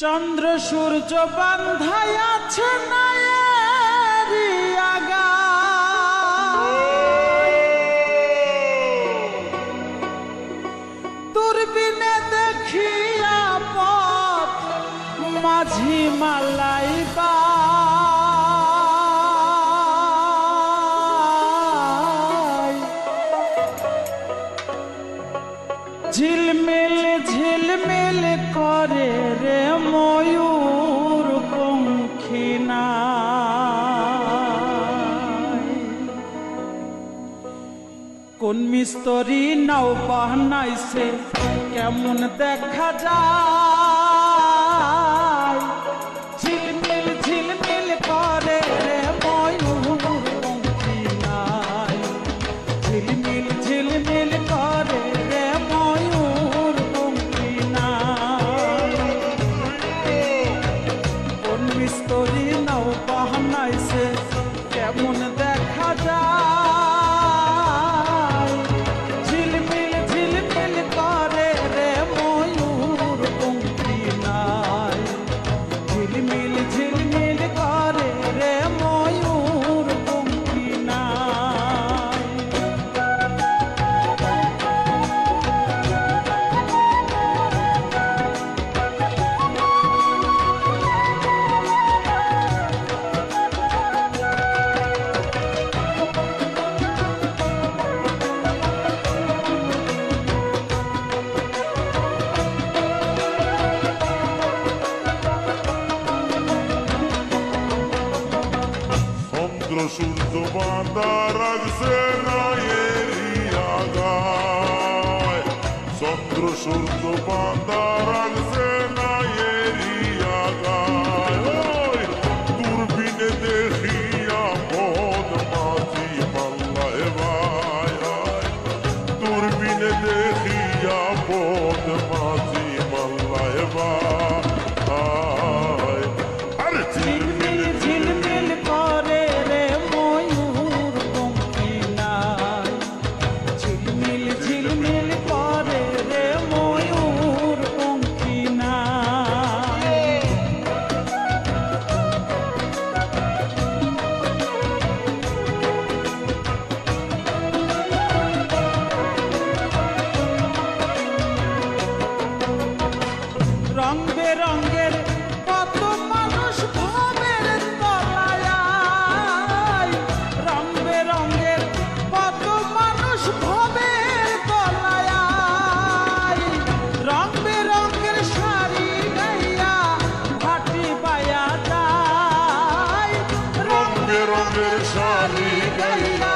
চন্দ্র সূর্য বান্ধাই আছে নায়েরি আগা, দূরবীনে দেখিয়া পথ মাঝি মালাইবা, ঝিলমিল ঝিলমিল করে রে ময়ূর পঙ্খী নাই। কোন মিস্ত্রি নাও বানাইছে কেমন দেখা যায়, ঝিলমিল ঝিলমিল করে রে ময়ূর পঙ্খী নাই, ঝিলমিল ঝিলমিল করে রে ময়ূর পঙ্খী নাই। কোন মিস্ত্রি নাও বানাইছে কেমন দেখা যায়, ঝিলমিল ঝিলমিল করে রে ময়ূর পঙ্খী নাই, ঝিলমিল ঝিলমিল করে রে ময়ূর পঙ্খী নাই। চন্দ্র সূর্য বাঁধা রাখছে নায়েরি আগায়, চন্দ্র সূর্য বাঁধা রাখছে নায়েরি আগায়, দূরবীনে দেখিয়া পথ মাঝি মাল্লায় ভাই, দূরবীনে দেখিয়া পথ মাঝি মাল্লায় ভাই। আরে ঝিলমিল ঝিলমিল করে রে ময়ূর পঙ্খী নাই, ঝিলমিল ঝিলমিল করে রে ময়ূর পঙ্খী নাই। রং বেরঙের কত মানুষ ভবের তলায়, রং বেরঙের কত মানুষ ভবের তলায়, রং বেরঙের শাড়ি গাইয়া ভাটি পায়া যায়, রং বেরঙের শাড়ি গাইয়া